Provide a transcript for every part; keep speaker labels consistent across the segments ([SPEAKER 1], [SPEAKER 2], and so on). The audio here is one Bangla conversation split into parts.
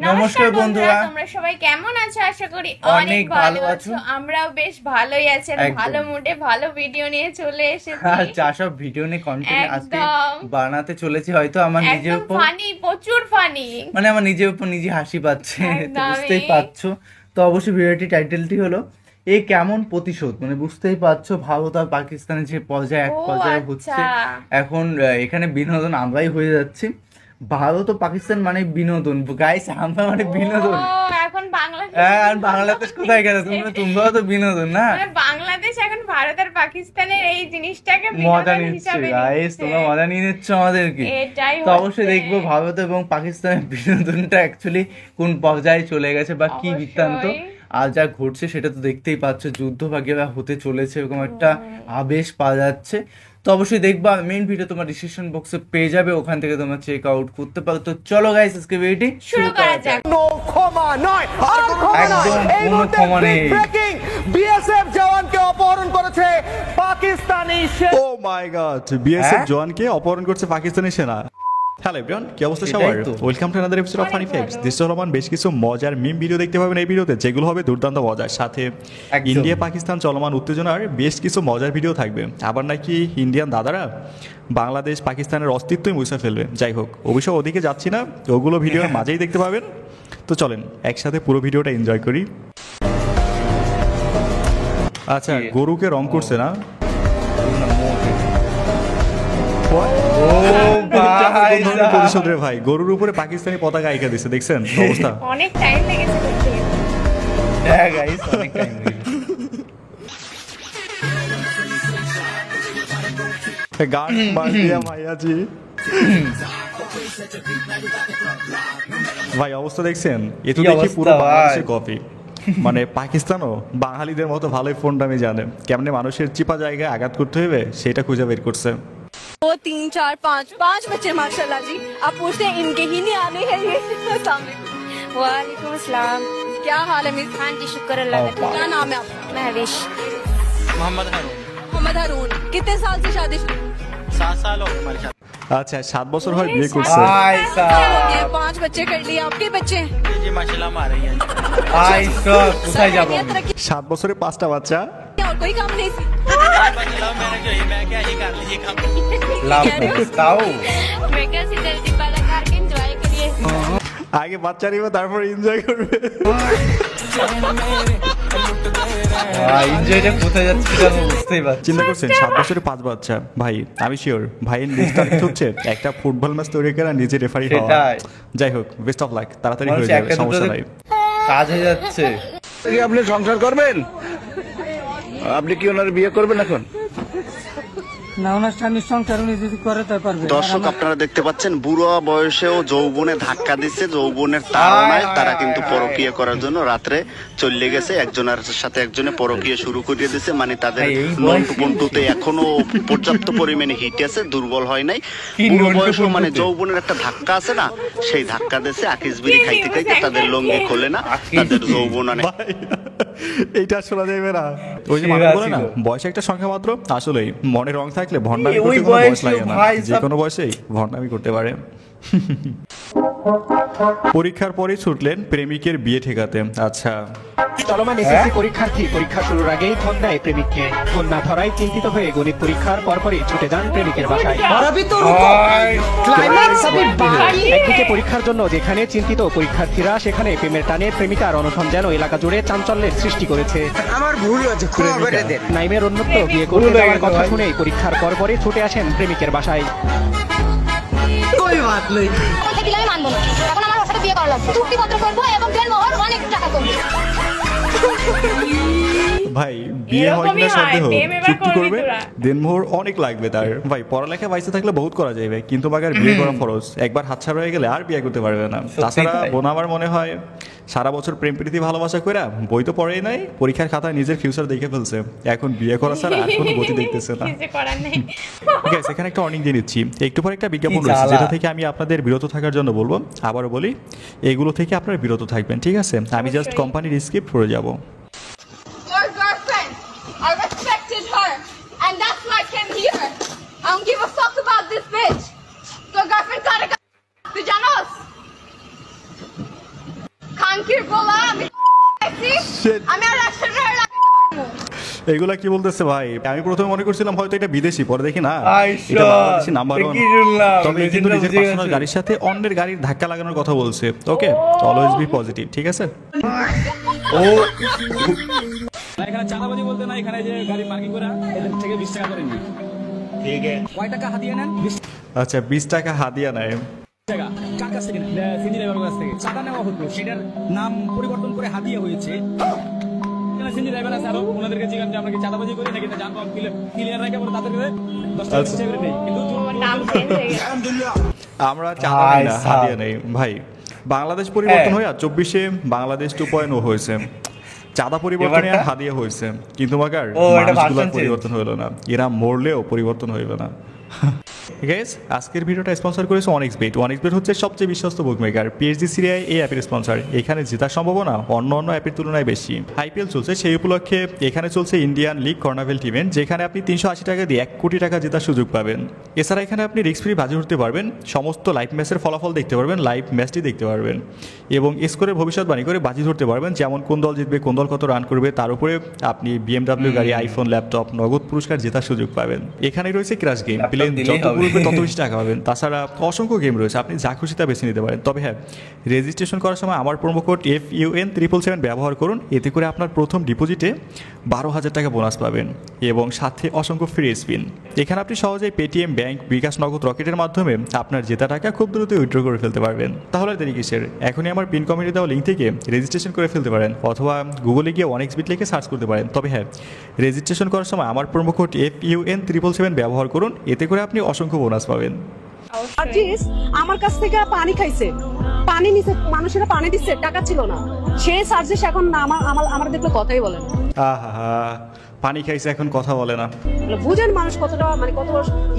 [SPEAKER 1] নমস্কার বন্ধুরা,
[SPEAKER 2] তোমরা সবাই কেমন আছো? আশা করি
[SPEAKER 1] অনেক ভালো আছো।
[SPEAKER 2] আমরাও বেশ ভালোই আছি। ভালো মুডে ভালো ভিডিও নিয়ে চলে এসেছি।
[SPEAKER 1] আচ্ছা, সব ভিডিও নিয়ে কন্টেন্ট আজকে বানাতে চলেছি। হয়তো আমার নিজের উপর
[SPEAKER 2] ফানি, প্রচুর ফানি,
[SPEAKER 1] মানে আমার নিজের উপর নিজে হাসি পাচ্ছে, বুঝতেই পারছো। তো অবশ্যই ভিডিওটি টাইটেলটি হলো এ কেমন প্রতিশোধ, মানে বুঝতেই পারছো ভারত আর পাকিস্তানের যে পর্যায়ে এক পর্যায়ে হচ্ছে এখন, এখানে বিনোদন আমরাই হয়ে যাচ্ছি। ভারত ও পাকিস্তান মানে বিনোদন, গাইস আমরা মানে বিনোদন।
[SPEAKER 2] এখন বাংলাদেশ,
[SPEAKER 1] আর বাংলাদেশ কোথায় গেল? তোমরাও তো বিনোদন না?
[SPEAKER 2] বাংলাদেশ এখন ভারত আর পাকিস্তানের এই জিনিসটাকে
[SPEAKER 1] মজা নিচ্ছে গাইস, তোমরা মজা নিয়ে নিচ্ছ আমাদেরকে। তো অবশ্যই দেখবো ভারত এবং পাকিস্তানের বিনোদনটা অ্যাকচুয়ালি কোন পর্যায়ে চলে গেছে বা কি বৃত্তান্ত আর যা ঘটছে সেটা তো দেখতেই পাচ্ছ। যুদ্ধ বা হতে চলেছে, এরকম একটা আবেশ পাওয়া যাচ্ছে। তো অবশ্যই দেখবা, মেইন ভিডিও তোমার ডিসক্রিপশন বক্সে পেয়ে যাবে, ওখান থেকে তোমরা চেক আউট করতে পারো। তো চলো গাইস, আজকে ভিডিওটি
[SPEAKER 2] শুরু করা যাক।
[SPEAKER 3] নো ক্ষমা নয়, আর ক্ষমা নয়। এই মুহূর্তে ব্রেকিং, বিএসএফ জওয়ানকে অপহরণ করেছে পাকিস্তানি সেনা।
[SPEAKER 4] ও মাই গড, বিএসএফ জওয়ানকে অপহরণ করছে পাকিস্তানি সেনা। হ্যালো এভরিওয়ান, কি অবস্থা সবার? Welcome to another episode of funny facts. Rahman বেশ কিছু মজার মিম ভিডিও দেখতে পাবেন এই ভিডিওতে, যেগুলো হবে দুর্দান্ত মজার। সাথে ইন্ডিয়া পাকিস্তান চলমান উত্তেজনার বেশ কিছু মজার ভিডিও থাকবে। আবার নাকি ইন্ডিয়ান দাদারা বাংলাদেশ পাকিস্তানের অস্তিত্বই মুছে ফেলবে। যাই হোক, অবশ্য ওদিকে যাচ্ছি না, ওগুলো ভিডিওর মাঝেই দেখতে পাবেন। তো চলেন একসাথে পুরো ভিডিওটা এনজয় করি। আচ্ছা, গরুকে রং করছে না? ভাই গরুর উপরে পাকিস্তানি পতাকা আইকা দিছে, দেখছেন অবস্থা?
[SPEAKER 2] অনেক টাইম লেগেছে দেখতে।
[SPEAKER 1] হ্যাঁ গাইস, অনেক টাইম লেগেছে।
[SPEAKER 4] গান বাজিয়া ভাইয়াজি ভাই অবস্থা দেখছেন? এ তো দেখি পুরো বাংলাদেশের কপি। মানে পাকিস্তানও বাঙালিদের মতো ভালোই ফোন দামি জানে, কেমনে মানুষের চিপা জায়গায় আঘাত করতে হবে সেটা খুঁজে বের করছে।
[SPEAKER 5] 2 3 4 5 बच्चे माशाल्लाह जी। आप पूछते हैं इनके ही नहीं आने हैं ये। वालेकुम अस्सलाम, क्या हाल है मिस? हाँ जी शुक्र अल्लाह का। क्या नाम है आपका? महविश।
[SPEAKER 6] मोहम्मद हारून।
[SPEAKER 5] मोहम्मद हारून, कितने साल से शादी?
[SPEAKER 6] 7 साल हो गए हमारी शादी।
[SPEAKER 4] আচ্ছা, 7 বছর হয় বিয়ে করছে।
[SPEAKER 5] 5 बच्चे कर लिए, आपके बच्चे?
[SPEAKER 6] जी माशाल्लाह हमारे ही हैं।
[SPEAKER 1] কোথায় যাব?
[SPEAKER 4] 7 বছরে 5টা বাচ্চা।
[SPEAKER 5] और कोई काम नहीं?
[SPEAKER 6] मैंने जो ही मैं क्या ही कर ली काम।
[SPEAKER 2] मैं कैसे जल्दी पैदा करके एंजॉय करिए।
[SPEAKER 4] আগে বাচ্চা নিবে, তারপর এনজয় করবে।
[SPEAKER 1] এনজয়টা কোথায় যাচ্ছে আমি বুঝতেই পারছি।
[SPEAKER 4] চিন্তা করছেন 7 বছরে 5 বাচ্চা? ভাই আমি শিওর ভাইয়ের নেক্সট টার্গেট হচ্ছে একটা ফুটবল ম্যাচ তৈরি করা, নিজে রেফারি হওয়া। যাই হোক, বেস্ট অফ লাক, তাড়াতাড়ি হয়ে যাবে, সমস্যা নাই।
[SPEAKER 1] কাজ হয়ে যাচ্ছে।
[SPEAKER 3] আপনি সংসার করবেন? আপনি কি ওনার বিয়ে করবেন এখন?
[SPEAKER 7] দর্শক আপনারা দেখতে পাচ্ছেন, বুড়ো বয়সেও যৌবনে ধাক্কা দিচ্ছে, যৌবনের তাড়নায় তারা কিন্তু পরকীয়া করার জন্য রাত্রে চলে গেছে, একজনের সাথে একজনে পরকীয়া শুরু করিয়ে দিচ্ছে। মানে তাদের মন্টুতে এখনো পর্যাপ্ত পরিমাণে হিট আছে, দুর্বল হয় নাই। বুড়ো বয়সেও মানে যৌবনের একটা ধাক্কা আছে না, সেই ধাক্কা দিচ্ছে। আকিস বিড়ি খাইতে খাইতে তাদের লঙ্গি খোলে না, তাদের যৌবন অনেক।
[SPEAKER 4] এইটা শোনা যাবে না? ওই যে মানুষ বলে না, বয়স একটা সংখ্যা মাত্র। আসলেই মনে রং থাকলে ভণ্ডামি করতে কোনো বয়স লাগে না, যে কোনো বয়সেই ভণ্ডামি করতে পারে। পরীক্ষার পরে ছুটলেন প্রেমিকের বিয়ে ঠেকাতে। আচ্ছা,
[SPEAKER 8] চলমান এসএসসি পরীক্ষার্থী পরীক্ষা শুরুর আগেই ফোন দেয় প্রেমিককে। ফোন না ধরায় চিন্তিত হয়ে গণিত পরীক্ষার পরপরই ছুটে যান প্রেমিকের বাসায়। একদিকে পরীক্ষার জন্য যেখানে চিন্তিত পরীক্ষার্থীরা, সেখানে প্রেমের টানে প্রেমিকার অনশন যেন এলাকা জুড়ে চাঞ্চল্যের সৃষ্টি করেছে।
[SPEAKER 3] আমার ভুল হয়েছে, ক্ষমা করে দেন।
[SPEAKER 8] নাইমের অন্যত্র বিয়ে করতে যাওয়ার কথা শুনেই পরীক্ষার পরপরই ছুটে আসেন প্রেমিকের বাসায়।
[SPEAKER 5] মানবো না, এখন আমার ওর সাথে বিয়ে করা লাগবে, চুক্তিপত্র করবো এবং দেনমোহর অনেক টাকা করবো।
[SPEAKER 4] ভাই বিয়ে হয় কিনা সন্দেহ, চুক্তি করবে, দেনমোহর অনেক লাগবে তার। ভাই পড়ালেখা বাইসে থাকলে বহুত করা যাবে, কিন্তু বাগার বিয়ে করা ফরজ। একবার হাতছাড়া হয়ে গেলে আর বিয়ে করতে পারবে না। তাছাড়া বোন আমার মনে হয় সারা বছর প্রেম প্রীতি ভালোবাসা কইরা বই তো পড়েই নাই, পরীক্ষার খাতায় নিজের ফিউচার দেখে ফেলছে, এখন বিয়ে করা ছাড়া আর কোনো গতি দেখতেছে না। গাইস, এখানে একটা ওয়ার্নিং দিয়ে দিচ্ছি, একটু পরে একটা বিজ্ঞাপন রয়েছে যেটা থেকে আমি আপনাদের বিরত থাকার জন্য বলবো। আবারও বলি, এগুলো থেকে আপনারা বিরত থাকবেন, ঠিক আছে? আমি জাস্ট কোম্পানির স্ক্রিপ্ট পড়ে যাব।
[SPEAKER 5] I respected her, and that's why I came here. I don't give a fuck about this bitch. Your girlfriend got a তুই জানোস? মাংকির বলা আমি আমি আর রাষ্ট্রের
[SPEAKER 4] এগুলা কি বলতেছে ভাই? আমি প্রথমে মনে করছিলাম হয়তো এটা বিদেশি, পরে দেখি না
[SPEAKER 1] আইসা,
[SPEAKER 4] এটা বাংলাদেশি নাম্বার
[SPEAKER 1] কি
[SPEAKER 4] 1।
[SPEAKER 1] শুনলাম?
[SPEAKER 4] তবে কিন্তু
[SPEAKER 1] Legend
[SPEAKER 4] নিজের
[SPEAKER 1] বুঝে
[SPEAKER 4] পার্সোনাল
[SPEAKER 1] গেছে।
[SPEAKER 4] গাড়ির সাথে অন্যের গাড়ির ধাক্কা লাগানোর কথা বলছে। ওকে, অলওয়েজ বি পজিটিভ, ঠিক আছে?
[SPEAKER 1] ও
[SPEAKER 9] এখানে চাঁদাবাজি বলতে না, এখানে যে গাড়ি পার্কিং করে এদের থেকে 20 টাকা করে নিই। ঠিক আছে, কয় টাকা হাদিয়া নেন? 20
[SPEAKER 4] আচ্ছা, 20 টাকা হাদিয়া নেয়।
[SPEAKER 9] টাকা। কার কাছ থেকে? সিজি ড্রাইভারের কাছ থেকে। চাঁদা নেওয়া হতো, সেটার নাম পরিবর্তন করে হাদিয়া হয়েছে। এখানে সিজি ড্রাইভার আছে, আরো ওনাদেরকে জিজ্ঞাসা যে আমরা কি চাঁদাবাজি করি নাকি যানবাহন ক্লিয়ার রাখে পরে তাদের 10 টাকা
[SPEAKER 4] আচ্ছা।
[SPEAKER 9] করে নেই। কিন্তু
[SPEAKER 2] নাম চেঞ্জ হয়ে গেছে।
[SPEAKER 4] আমরা চাঁদা নেই না, হাদিয়া নেই ভাই। বাংলাদেশ পরিবর্তন হয়ে 24-এ বাংলাদেশ 2.0 হয়েছে। চাঁদা পরিবর্তনে আর হাদিয়া হয়েছে, কিন্তু মাগার মানুষগুলোর পরিবর্তন হইল না। এরা মরলেও পরিবর্তন হইল না। গাইস, আজকের ভিডিওটা স্পন্সর করেছে OneXBet। OneXBet হচ্ছে সবচেয়ে বিশ্বস্ত বুকমেকার। PSG সিরিয়ায় এই অ্যাপের স্পন্সর। এখানে জেতার সম্ভাবনা অন্য অ্যাপের তুলনায় বেশি। IPL চলছে, সেই উপলক্ষে এখানে চলছে ইন্ডিয়ান লিগ কর্নাভেল্ট ইভেন্ট, যেখানে আপনি 380 টাকা দিয়ে 1 কোটি টাকা জেতার সুযোগ পাবেন। এছাড়া এখানে আপনি রিস্ক ফ্রি বাজি উঠতে পারবেন, সমস্ত লাইভ ম্যাচের ফলাফল দেখতে পারবেন, লাইভ ম্যাচটি দেখতে পারবেন এবং স্কোরের ভবিষ্যৎবাণী করে বাজি ধরতে পারবেন, যেমন কোন দল জিতবে, কোন দল কত রান করবে। তার উপরে আপনি BMW গাড়ি, আইফোন, ল্যাপটপ, নগদ পুরস্কার জেতার সুযোগ পাবেন। এখানে রয়েছে ক্র্যাশ গেম, প্লেন যত ঘুরবে তত বেশি টাকা পাবেন। তাছাড়া অসংখ্য গেম রয়েছে, আপনি যা খুশি তা বেছে নিতে পারেন। তবে হ্যাঁ, রেজিস্ট্রেশন করার সময় আমার প্রোমো কোড FUN777 ব্যবহার করুন। এতে করে আপনার প্রথম ডিপোজিটে 12,000 টাকা বোনাস পাবেন এবং সাথে অসংখ্য ফ্রি স্পিন। এখানে আপনি সহজেই পেটিএম, ব্যাংক, বিকাশ, নগদ, রকেটের মাধ্যমে আপনার জেতা টাকা খুব দ্রুত উইথড্র করে ফেলতে পারবেন। তাহলে দেরি কিসের? এখনই আমার পিন কমেন্টে দেওয়া লিঙ্ক থেকে রেজিস্ট্রেশন করে ফেলতে পারেন, অথবা গুগলে গিয়ে OneXBet লিখে সার্চ করতে পারেন। তবে হ্যাঁ, রেজিস্ট্রেশন করার সময় আমার প্রোমো কোড FUN777 ব্যবহার করুন। এতে করে আপনি অসংখ্য বোনাস পাবেন।
[SPEAKER 5] আজিজ আমার কাছ থেকে পানি খাইছে, পানি নিছে, মানুষেরা পানি দিচ্ছে, টাকা ছিল না। সে সার্জিস এখন আমার দেখলে কথাই বলে না।
[SPEAKER 4] আহা, পানি খাইছে এখন কথা বলে না।
[SPEAKER 5] বুঝেন মানুষ কতটা মানে কত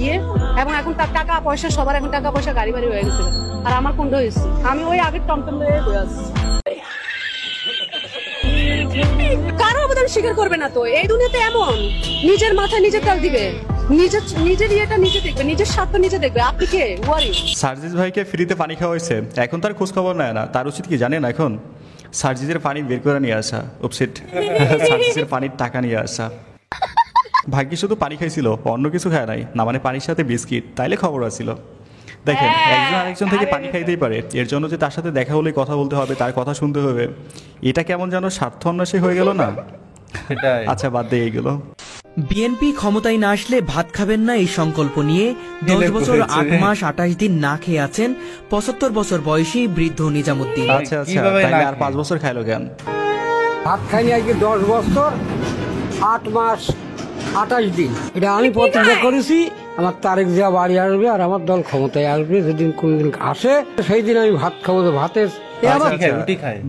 [SPEAKER 5] ইয়ে, এবং এখন তার টাকা পয়সা, সবার এখন টাকা পয়সা গাড়ি বাড়ি হয়ে গেছে। আর আমার কোনটা হয়েছে, আমি ওই আগের টমটম লয়ে বয়ে আছি। কারো অবদান স্বীকার করবে না তো এই দুনিয়াতে, এমন নিজের মাথায় নিজে তেল দিবে, নিজের ইয়েটা নিজে দেখবে, নিজের স্বার্থ নিজে দেখবে। আপনি কে ওয়ারি?
[SPEAKER 4] সার্জিস ভাইকে ফ্রিতে পানি খাওয়া হয়েছে, এখন তার খোঁজ খবর নেয় না। তার উচিত কি জানেন? এখন সার্জিসের পানি বের করে নিয়ে আসা। উপসেট, সার্জিসের পানির টাকা নিয়ে আসা। ভাগ্যে শুধু পানি খাইছিল, অন্য কিছু খায় নাই না, মানে পানির সাথে বিস্কিট, তাইলে খবর আছিল। দেখেন, একজন আরেকজন থেকে পানি খাইতেই পারে, এর জন্য যে তার সাথে দেখা হলে কথা বলতে হবে, তার কথা শুনতে হবে, এটা কেমন যেন স্বার্থ অন্বেষী হয়ে গেল না? আচ্ছা, বাদ দিয়ে এগুলো।
[SPEAKER 10] বিএনপি ক্ষমতায় না আসলে ভাত খাবেন না এই সংকল্প নিয়ে 10 বছর 8 মাস 28 দিন না খেয়ে আছেন 75 বছর বয়সী বৃদ্ধ নিজামুদ্দিন।
[SPEAKER 4] আচ্ছা আচ্ছা, তাইলে আর 5 বছর খাইলো কেন?
[SPEAKER 11] ভাত খাইনি আজকে 10 বছর 8 মাস 28 দিন। এটা আমি প্রতিজ্ঞা করেছি, আমার তারেক জিয়া বাড়ি আসবে আর আমার দল ক্ষমতায় আসবে, যেদিন কোনদিন আসে সেই দিন আমি ভাত খাবো। ভাতের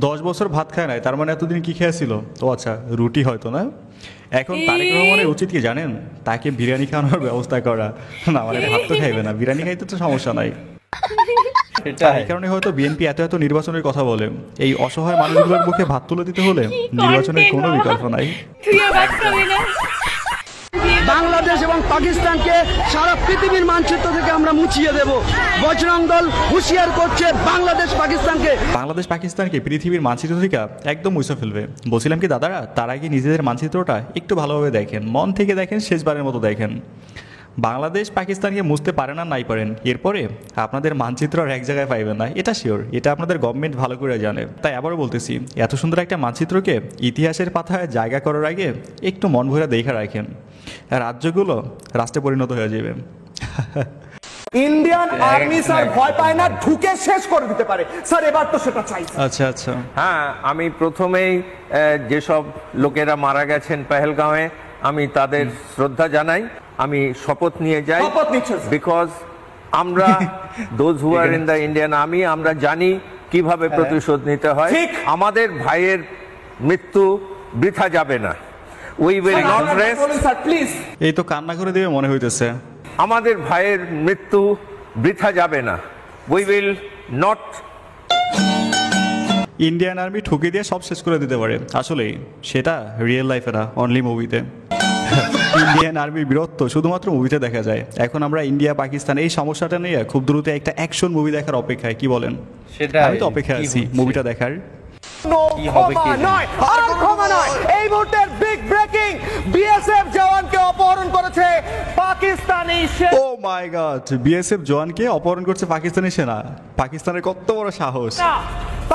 [SPEAKER 4] 10 বছর ভাত খায় নাই, তার মানে এতদিন কি খেয়েছিল? তো আচ্ছা, রুটি হয়তো না। এখন তারেক রহমানের উচিত কি জানেন? তাকে বিরিয়ানি খাওয়ানোর ব্যবস্থা করা। না মানে ভাত তো খাইবে না, বিরিয়ানি খাইতে তো সমস্যা নাই। এই কারণে হয়তো বিএনপি এত নির্বাচনের কথা বলে। এই অসহায় মানুষগুলোর মুখে ভাত তুলে দিতে হলে নির্বাচনের কোনো বিকল্প নাই।
[SPEAKER 11] বাংলাদেশ এবং পাকিস্তানকে সারা পৃথিবীর মানচিত্র থেকে আমরা মুছিয়ে দেব। বজরং দল হুঁশিয়ার করছে বাংলাদেশ
[SPEAKER 4] পাকিস্তানকে পৃথিবীর মানচিত্র থেকে একদম মুছে ফেলবে। বলছিলাম কি দাদারা, তার আগে নিজেদের মানচিত্রটা একটু ভালোভাবে দেখেন, মন থেকে দেখেন, শেষবারের মতো দেখেন। বাংলাদেশ পাকিস্তানকে মুছতে পারে না, নাই পারেন, এরপরে আপনাদের মানচিত্র আর এক জায়গায় পাইবেন না, এটা শিওর। এটা আপনাদের গভর্নমেন্ট ভালো করে জানে। তাই আবারও বলতেছি, এত সুন্দর একটা মানচিত্রকে ইতিহাসের পাতায় জায়গা করার আগে একটু মন ভরে দেখা রাখেন, রাজ্যগুলো রাষ্ট্রে পরিণত হয়ে যাবে।
[SPEAKER 3] ইন্ডিয়ান আর্মি স্যার ভয় পায় না, ঢুকে শেষ করে দিতে পারে স্যার, এবার তো সেটা চাই।
[SPEAKER 4] আচ্ছা আচ্ছা,
[SPEAKER 12] হ্যাঁ, আমি প্রথমেই যেসব লোকেরা মারা গেছেন পেহেলগাঁওয়ে, আমি তাদের শ্রদ্ধা জানাই। আমি শপথ নিয়ে যাই, বিকজ আমরা those who are in the Indian army, আমরা জানি কিভাবে প্রতিশোধ নিতে হয়। আমাদের ভাইয়ের মৃত্যু বৃথা যাবে না। We will not rest.
[SPEAKER 4] এই তো কান্না করে দেবে মনে হইতেছে।
[SPEAKER 12] আমাদের ভাইয়ের মৃত্যু বৃথা যাবে না। We will not.
[SPEAKER 4] Indian army ঠুকে দিয়ে সব শেষ করে দিতে পারে, আসলে সেটা রিয়েল লাইফে না, অনলি মুভিতে। ইন্ডিয়ান আর্মির বীরত্ব শুধুমাত্র মুভিতে দেখা যায়। এখন আমরা ইন্ডিয়া পাকিস্তান এই সমস্যাটা নিয়ে খুব দ্রুত একটা অ্যাকশন মুভি দেখার অপেক্ষায়, কি বলেন? আমি তো অপেক্ষায় আছি মুভিটা দেখার।
[SPEAKER 3] ক্ষমা নয়, আর ক্ষমা নয়। এই মুহূর্তের বিগ ব্রেকিং, বিএসএফ জওয়ানকে অপহরণ করেছে পাকিস্তানি সেনা।
[SPEAKER 4] ও মাই গড, বিএসএফ জওয়ানকে অপহরণ করছে পাকিস্তানি সেনা। পাকিস্তানের কত বড় সাহস!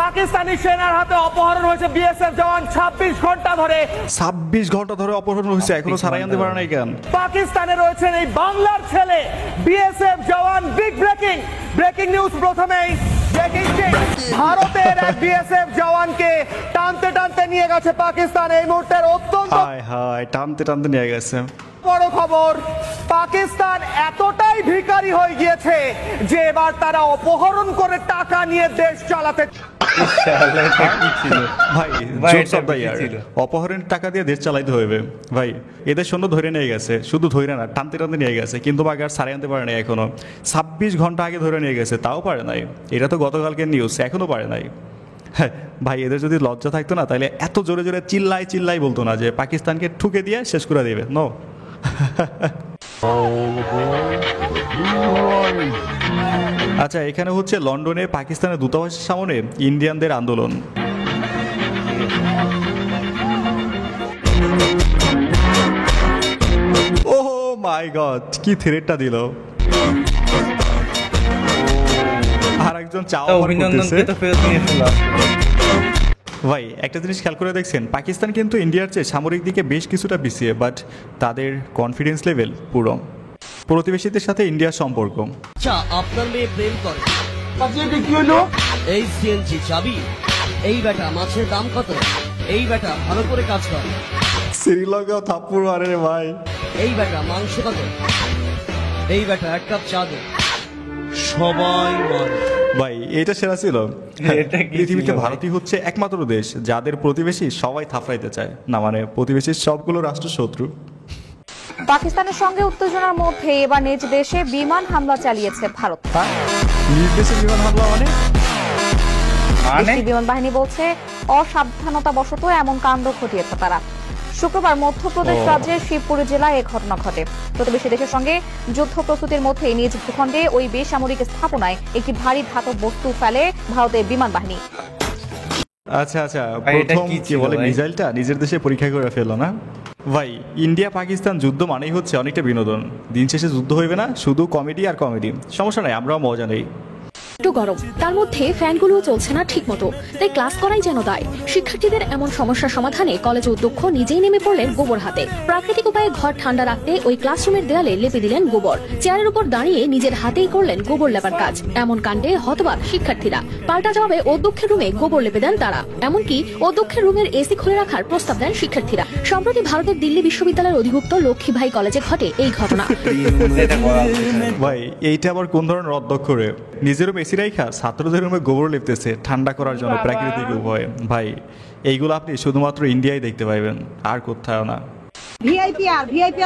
[SPEAKER 3] পাকিস্তানি সেনার হাতে অপহরণ হয়েছে বিএসএফ জওয়ান। 26 ঘন্টা ধরে
[SPEAKER 4] 26 ঘন্টা ধরে অপহরণ হয়েছে, এখনো ছাড়াই আনতে পারে নাই কেন?
[SPEAKER 3] পাকিস্তানে রয়েছেন এই বাংলার ছেলে বিএসএফ জওয়ান। বিগ ব্রেকিং নিউজ প্রথমেই। ভারতের এক বিএসএফ জওয়ানকে টানতে টানতে নিয়ে গেছে পাকিস্তান। এই মুহূর্তের অত্যন্ত
[SPEAKER 4] টানতে টানতে নিয়ে গেছে।
[SPEAKER 3] বড় খবর, পাকিস্তান এতটাই ভিখারি হয়ে গিয়েছে যে এবার তারা অপহরণ করে টাকা নিয়ে দেশ চালাতে।
[SPEAKER 4] ভাই অপহরণের টাকা দিয়ে দেশ চালাইতে হবে ভাই। এদের সৈন্য ধরে নিয়ে গেছে, শুধু ধরে না টানতে টানতে নিয়ে গেছে, কিন্তু বাকি আর ছাড়াই আনতে পারে নাই এখনো। 26 ঘন্টা আগে ধরে নিয়ে গেছে, তাও পারে নাই। এটা তো গতকালকের নিউজ, এখনো পারে নাই। হ্যাঁ ভাই, এদের যদি লজ্জা থাকতো না তাহলে এত জোরে জোরে চিল্লাই বলতো না যে পাকিস্তানকে ঠুকে দিয়ে শেষ করে দেবে। নো আচ্ছা, এখানে হচ্ছে লন্ডনে পাকিস্তানের দূতাবাসের সামনে ইন্ডিয়ানদের আন্দোলন। ওহ মাই গড, কি থ্রেটটা দিল! আর একজন ভাই, একটা জিনিস খেয়াল করে দেখছেন, পাকিস্তান কিন্তু ইন্ডিয়ার চেয়ে সামরিক দিকে বেশ কিছুটা পিছিয়ে, বাট তাদের কনফিডেন্স লেভেল পুরো। প্রতিবেশীদের সাথে ইন্ডিয়ার সম্পর্ক।
[SPEAKER 13] আচ্ছা, আপনার মেয়ে প্রেম করে, কি হলো? এই সিএনজি চাবি, এই বেটা মাছের দাম কত, এই বেটা ভালো করে কাজ করে,
[SPEAKER 4] শ্রীলঙ্কা থাপ্পড় মারে রে ভাই,
[SPEAKER 13] এই বেটা মাংস কত, এই বেটা এক কাপ চা দে, সবাই মারে।
[SPEAKER 4] ভাই এটা সেরা ছিল। পৃথিবীতে ভারতই হচ্ছে একমাত্র দেশ যাদের প্রতিবেশী সবাই থাপড়াইতে চায় না, মানে প্রতিবেশীর সবগুলো রাষ্ট্র শত্রু।
[SPEAKER 14] পাকিস্তানের সঙ্গে উত্তেজনার মধ্যে এবার নিজ দেশে বিমান হামলা চালিয়েছে ভারত।
[SPEAKER 4] নিজ দেশে বিমান হামলা মানে?
[SPEAKER 14] বিমান বাহিনী বলছে অসাবধানতাবশত এমন কাণ্ড ঘটিয়েছে তারা। শুক্রবার মধ্যপ্রদেশ রাজ্যের শিবপুর জেলায় এ ঘটনা ঘটে। প্রতিবেশী দেশের সঙ্গে যুদ্ধ প্রস্তুতির মধ্যে নিজ ভূখণ্ডে ওই বেসামরিক স্থাপনায় একটি ভারী ধাতব বস্তু ফেলে ভারতের বিমান বাহিনী।
[SPEAKER 4] আচ্ছা, প্রথম কি বলে মিসাইলটা নিজের দেশে পরীক্ষা করে ফেললো না ভাই। ইন্ডিয়া পাকিস্তান যুদ্ধ মানেই হচ্ছে অনেকটা বিনোদন। দিন শেষে যুদ্ধ হইবে না, শুধু কমেডি আর কমেডি। সমস্যা নাই, আমরাও মজা নেই।
[SPEAKER 15] একটু গরম, তার মধ্যে ফ্যানগুলোও চলছে না ঠিক মতো, তাই ক্লাস করাই যেন দায়। শিক্ষার্থীদের এমন সমস্যা সমাধানে কলেজ অধ্যক্ষ নিজেই নেমে পড়লেন গোবর হাতে। প্রাকৃতিক উপায়ে ঘর ঠান্ডা রাখতে ওই ক্লাসরুমের দেয়ালে লেপে দিলেন গোবর। চেয়ারের উপর দাঁড়িয়ে নিজের হাতেই করলেন গোবর লেপার কাজ। এমন কাণ্ডে হতবাক শিক্ষার্থীরা। পাল্টা জবাবে অধ্যক্ষের রুমে গোবর লেপে দেন তারা। এমনকি অধ্যক্ষের রুমের এসি খুলে রাখার প্রস্তাব দেন শিক্ষার্থীরা। সম্প্রতি ভারতের দিল্লি বিশ্ববিদ্যালয়ের অধিভুক্ত লক্ষ্মীভাই কলেজে ঘটে এই ঘটনা।
[SPEAKER 4] ভাই এইটা আবার কোন ধরনের অধ্যক্ষ রে? নিজের এসি রাইখা ছাত্রদের রুমে গোবর লেপতেছে ঠান্ডা করার জন্য প্রাকৃতিক উপায়ে। ভাই এইগুলো আপনি শুধুমাত্র ইন্ডিয়ায় দেখতে পাইবেন, আর কোথাও না।
[SPEAKER 16] ভিআইপি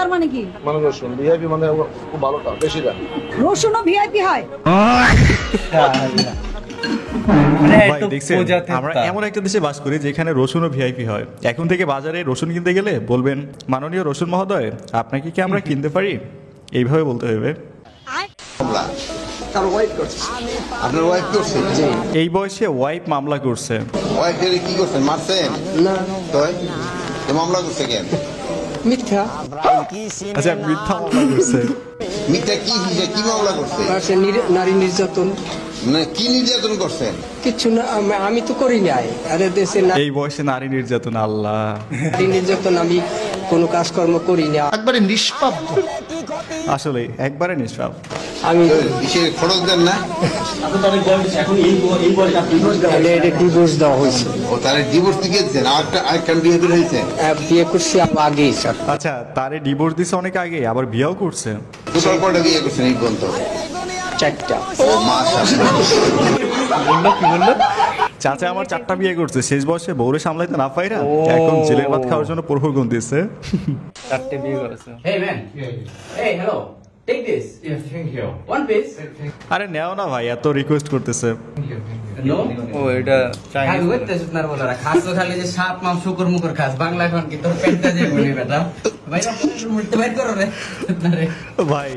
[SPEAKER 16] আর মানে কি?
[SPEAKER 17] মানে রসুন, ভিআইপি মানে খুব ভালোটা, বেশি দাম।
[SPEAKER 16] রসুনও ভিআইপি হয়?
[SPEAKER 4] ভাই দেখছেন, আমরা এমন একটা দেশে বাস করি যেখানে রসুনও ভিআইপি হয়। এখন থেকে বাজারে রসুন কিনতে গেলে বলবেন, মাননীয় রসুন মহোদয় আপনাকে কি আমরা কিনতে পারি? এইভাবে বলতে হবে। এই বয়সে ওয়াইফ মামলা করছে।
[SPEAKER 17] কি করছেন? মারছেন? না, মামলা করছে কেন?
[SPEAKER 11] মিথ্যা।
[SPEAKER 4] আচ্ছা, মিথ্যা মামলা করছে।
[SPEAKER 17] মিথ্যা কি মামলা করছে?
[SPEAKER 11] নারী নির্যাতন।
[SPEAKER 17] কি নির্যাতন করছেন?
[SPEAKER 11] কিছু না, আমি তো করি নাই। আরে দেশে
[SPEAKER 4] এই বয়সে নারী নির্যাতন, আল্লাহ!
[SPEAKER 11] নারী নির্যাতন আমি কোনো কাজকর্ম করি না।
[SPEAKER 17] একবারে নিষ্পাপ।
[SPEAKER 4] আসলে একবারে নিষ্পাপ।
[SPEAKER 17] আমি খরচ দেন না?
[SPEAKER 11] ডিভোর্স দেওয়া হয়েছে।
[SPEAKER 17] ও তারে ডিভোর্স দিয়েছেন? আরেকটা বিয়ে হয়েছে?
[SPEAKER 11] বিয়ে করছি আগে।
[SPEAKER 4] আচ্ছা, তারে ডিভোর্স দিছে অনেক আগে, আবার বিয়েও করছে।
[SPEAKER 17] টোটাল কয়টা বিয়ে করছেন এই পর্যন্ত?
[SPEAKER 11] 4টা।
[SPEAKER 4] চাচা আমার 4টা বিয়ে করছে। শেষ বয়সে বউরে সামলাইতে না পাইরা এখন জেলের ভাত খাওয়ার জন্য প্রহর গুণ দিচ্ছে।
[SPEAKER 1] 4টে বিয়ে করেছে।
[SPEAKER 18] Hey man. Hey, hello. Take this. Yes, thank you. One piece.
[SPEAKER 4] আরে নেও না ভাই, এত রিকোয়েস্ট করতেছে।
[SPEAKER 18] No.
[SPEAKER 1] ও এটা
[SPEAKER 18] চাইনিজ। আমি ওইতে সুন্দর বলারা খাস তো খালি যে সাপ মাম শুকর মুকর খাস। বাংলা এখন কি তোর পেটটা যে বলি বেটা। ভাই মুড়তে বাইর করো রে।
[SPEAKER 4] ভাই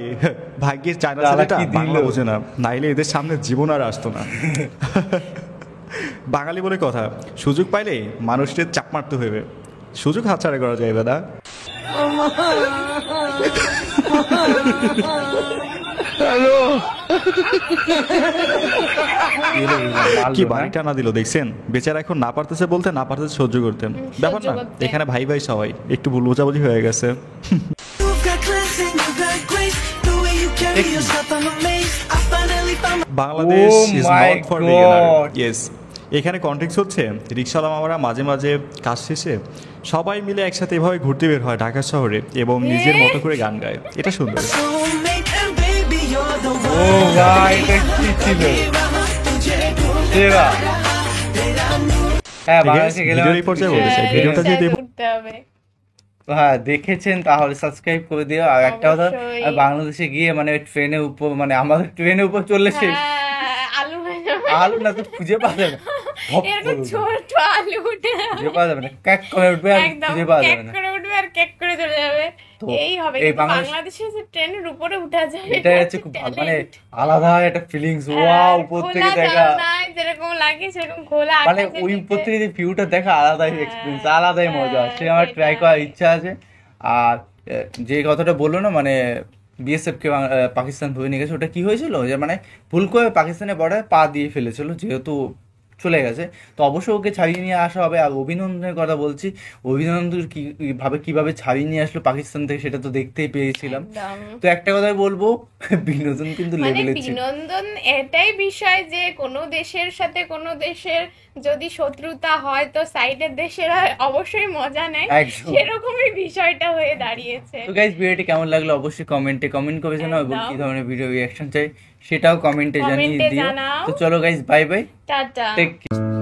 [SPEAKER 4] ভাগ্যের চায়না ছেলেটা বাংলা বোঝে না, নাইলে এদের সামনে জীবন আর আসতো না। বাঙালি বলে কথা, সুযোগ পাইলে মানুষদের চাপ মারতে হইবে, সুযোগ হাতছাড়া করা যাইবে না। কি বাড়ি টানা দিল দেখছেন, বেচারা এখন না পারতেছে বলতে, না পারতেছে সহ্য করতেন। ব্যাপার না, এখানে ভাই ভাই সবাই একটু ভুল বোঝাবুঝি হয়ে গেছে। Bangladesh is not for beginner. Yes, এখানে কনটেক্সট হচ্ছে রিকশাওয়ালা মামারা মাঝে মাঝে কাজ শেষে সবাই মিলে একসাথে এভাবে ঘুরতে বের হয় ঢাকা শহরে এবং নিজের মতো করে গান গায়, এটা সুন্দর।
[SPEAKER 1] ও ভাই এটা কি ছিল? দেবা হ্যাঁ বাংলাদেশে গেলে
[SPEAKER 4] ভিডিওর এই পর্যায়ে বলেছে ভিডিওটা যদি
[SPEAKER 1] হ্যাঁ দেখেছেন তাহলে সাবস্ক্রাইব করে দিও। আর একটা কথা, বাংলাদেশে গিয়ে মানে ট্রেনের উপর, মানে আমাদের ট্রেনের উপর চললে সে আলু না তো খুঁজে পাওয়া যাবে,
[SPEAKER 2] এরকম ছোট আলু উঠে
[SPEAKER 1] খুঁজে পাওয়া যাবে না, ক্যাক করে উঠবে আর খুঁজে পাওয়া যাবে না,
[SPEAKER 2] করে উঠবে আর কেক করে চলে যাবে। এই হবে বাংলাদেশে যে ট্রেনের উপরে উঠা যায়,
[SPEAKER 1] এটা হচ্ছে খুব ভালো, মানে আলাদা একটা ফিলিংস। ওয়াও, উপর থেকে দেখা
[SPEAKER 2] যেরকম লাগে সেরকম খোলা,
[SPEAKER 1] মানে ওই উপর থেকে যে ভিউটা দেখা আলাদাই এক্সপেরিয়েন্স, আলাদাই মজা। সে আমার ট্রাই করার ইচ্ছা আছে। আর যে কথাটা বললো না, মানে বিএসএফ কে পাকিস্তান ধরে নিয়ে গেছে, ওটা কি হয়েছিল যে মানে ভুল করে পাকিস্তানের বর্ডারে পা দিয়ে ফেলেছিল, যেহেতু চলে গেছে তো অবশ্যই ওকে ছাড়িয়ে নিয়ে আসা হবে। আর অভিনন্দনের কথা বলছি, অভিনন্দন কিভাবে ছাড়িয়ে নিয়ে আসলো পাকিস্তান থেকে সেটা তো দেখতেই পেয়েছিলাম। তো একটা কথাই বলবো, বিনোদন কিন্তু লেভেলের ছিল।
[SPEAKER 2] বিনোদন এটাই বিষয় যে কোনো দেশের সাথে কোনো দেশের যদি শত্রুতা হয় তো সাইডের দেশেরা অবশ্যই মজা নেয়, সেরকমই বিষয়টা হয়ে দাঁড়িয়েছে।
[SPEAKER 1] তো গাইস ভিডিওটি কেমন লাগলো অবশ্যই কমেন্টে কমেন্ট করে জানাও, এবং কি ধরনের ভিডিও রিঅ্যাকশন চাই সেটাও কমেন্টে জানিয়ে দিও। তো চলো guys, bye bye,
[SPEAKER 2] tata.
[SPEAKER 1] Take care.